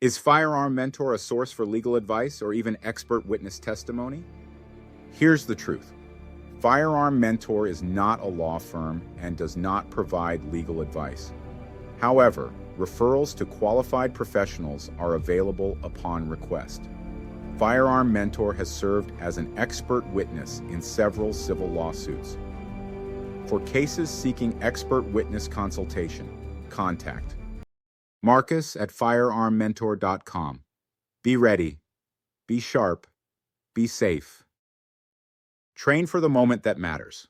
Is Firearm Mentor a source for legal advice or even expert witness testimony? Here's the truth. Firearm Mentor is not a law firm and does not provide legal advice. However, referrals to qualified professionals are available upon request. Firearm Mentor has served as an expert witness in several civil lawsuits. For cases seeking expert witness consultation, contact Marcus at firearmmentor.com. Be ready, be sharp, be safe. Train for the moment that matters.